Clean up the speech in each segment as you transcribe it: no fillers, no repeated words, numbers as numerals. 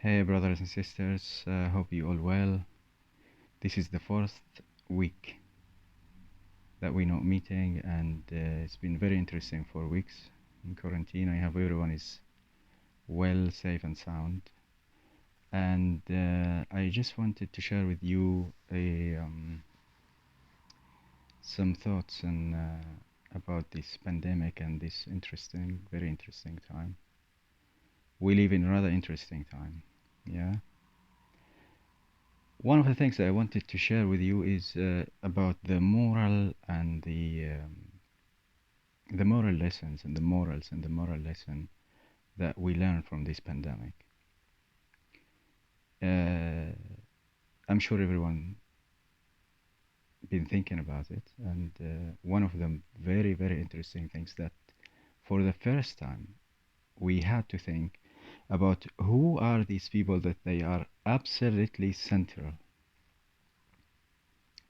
Hey, brothers and sisters, hope you all well. This is the fourth week that we're not meeting, and it's been very interesting 4 weeks in quarantine. I hope everyone is well, safe, and sound. And I just wanted to share with you some thoughts about this pandemic and this very interesting time. We live in a rather interesting time, yeah. One of the things that I wanted to share with you is about the moral and the moral lessons and the morals and the moral lesson that we learn from this pandemic. I'm sure everyone been thinking about it, and one of the very, very interesting things that for the first time we had to think about who are these people that they are absolutely central,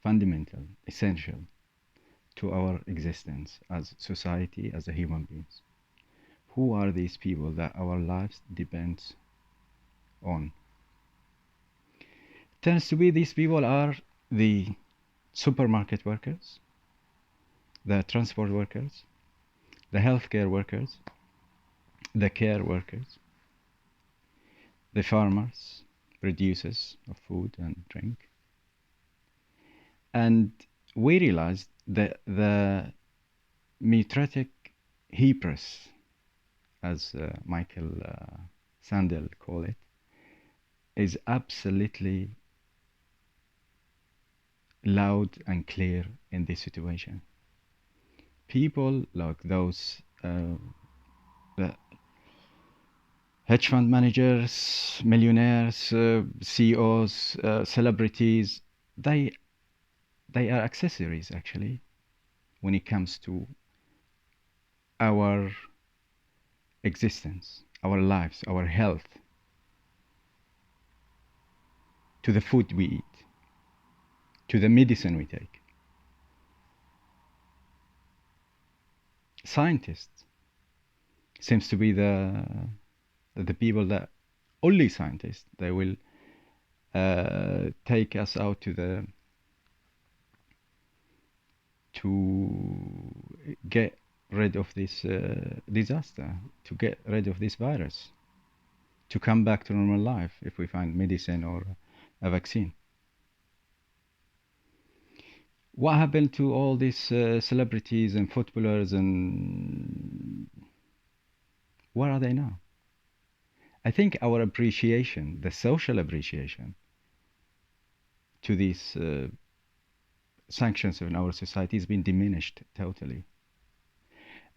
fundamental, essential to our existence as society, as a human beings. Who are these people that our lives depends on? Tends to be these people are the supermarket workers, the transport workers, the healthcare workers, the care workers, the farmers, producers of food and drink. And we realized that the meritocratic hubris, as Michael Sandel called it, is absolutely loud and clear in this situation. People like those the hedge fund managers, millionaires, CEOs, celebrities, they are accessories actually when it comes to our existence, our lives, our health, to the food we eat, to the medicine we take. Scientists seems to be the people that only scientists they will take us out to get rid of this disaster, to get rid of this virus, to come back to normal life if we find medicine or a vaccine. What happened to all these celebrities and footballers, and where are they now? I think our appreciation, the social appreciation to these sanctions in our society has been diminished totally.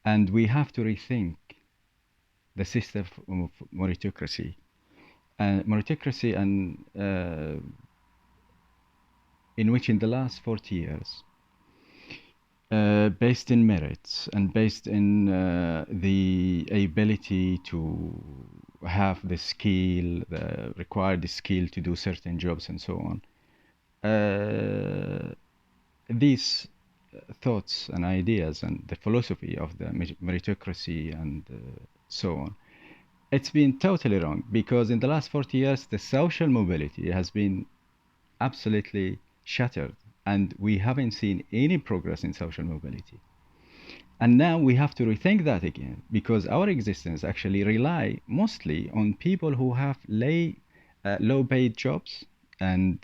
And we have to rethink the system of meritocracy. Meritocracy and in which in the last 40 years, based in merits and based in the ability to have the skill, the required skill to do certain jobs and so on, these thoughts and ideas and the philosophy of the meritocracy and so on, it's been totally wrong, because in the last 40 years the social mobility has been absolutely shattered, and we haven't seen any progress in social mobility. And now we have to rethink that again, because our existence actually rely mostly on people who have low paid jobs and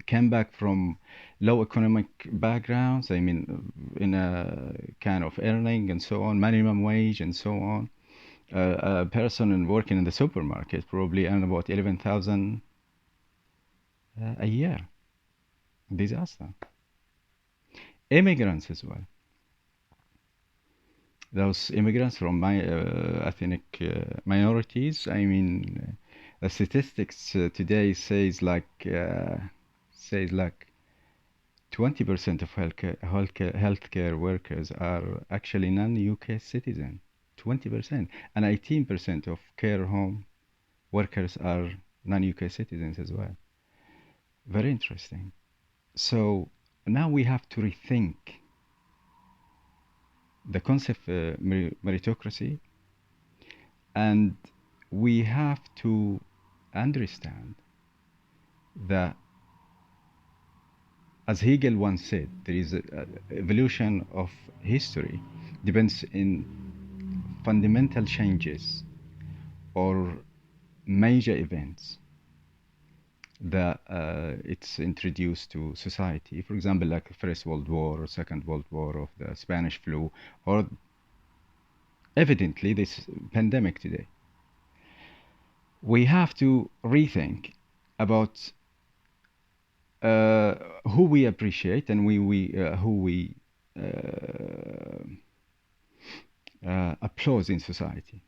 came back from low economic backgrounds. I mean, in a kind of earning and so on, minimum wage and so on. A person working in the supermarket probably earn about 11,000 a year. Disaster. Immigrants as well. Those immigrants from my ethnic minorities. I mean, the statistics today says like 20% of healthcare workers are actually non-UK citizen. 20%, and 18% of care home workers are non-UK citizens as well. Very interesting. So now we have to rethink the concept of meritocracy, and we have to understand that, as Hegel once said, there is a evolution of history depends in fundamental changes or major events that it's introduced to society. For example, like the First World War or Second World War or the Spanish flu, or evidently this pandemic today. We have to rethink about uh, who we appreciate and who we uh, applause in society.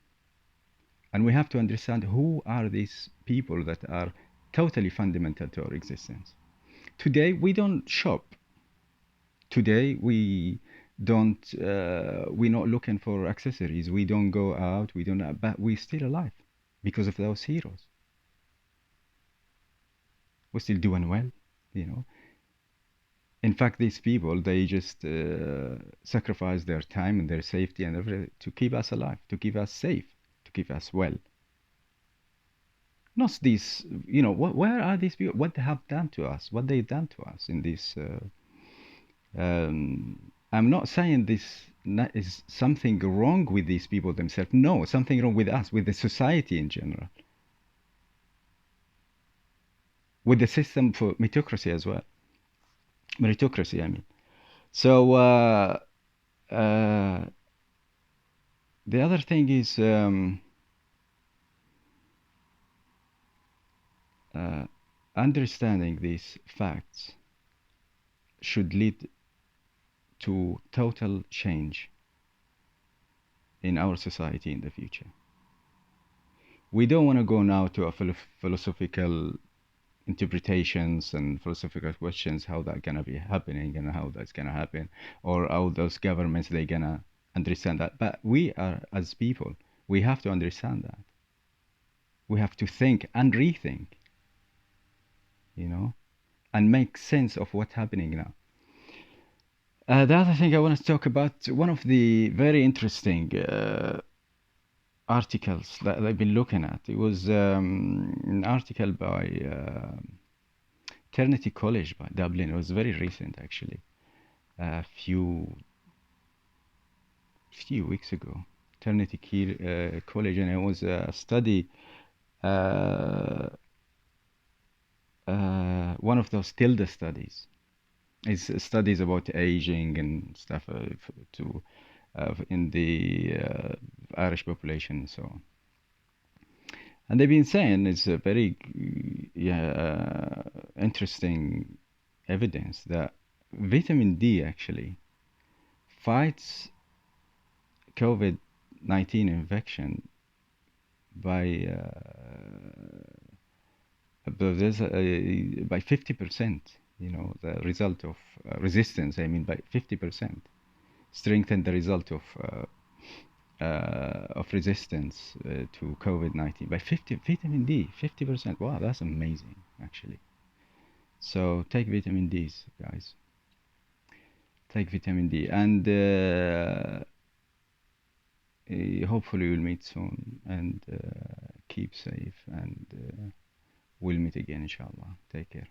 And we have to understand who are these people that are totally fundamental to our existence. Today, we don't shop. Today, we're not looking for accessories. We don't go out. We don't, but we're still alive because of those heroes. We're still doing well, you know. In fact, these people, they just sacrifice their time and their safety and everything to keep us alive, to keep us safe, to keep us well. Not these, where are these people? What they have done to us? What they've done to us in this? I'm not saying this is something wrong with these people themselves. No, something wrong with us, with the society in general, with the system for meritocracy as well. Meritocracy, I mean. So uh, the other thing is uh, understanding these facts should lead to total change in our society in the future. We don't want to go now to a philosophical interpretations and philosophical questions how that gonna be happening and how that's gonna happen, or how those governments they gonna understand that. But we are, as people, we have to understand that. We have to think and rethink, you know, and make sense of what's happening now. The other thing I want to talk about, one of the very interesting articles that I've been looking at, it was an article by Trinity College by Dublin. It was very recent, actually, a few weeks ago. Trinity College, and it was a study, uh, one of those tilde studies. It's studies about aging and stuff to in the Irish population and so on. And they've been saying it's a very interesting evidence that vitamin D actually fights COVID-19 infection by by 50%. You know, the result of resistance. I mean, by 50%, strengthen the result of resistance to COVID-19 by 50. Vitamin D, 50%. Wow, that's amazing, actually. So take vitamin D's, guys. Take vitamin D, and hopefully we'll meet soon, and keep safe, and we'll meet again, inshallah. Take care.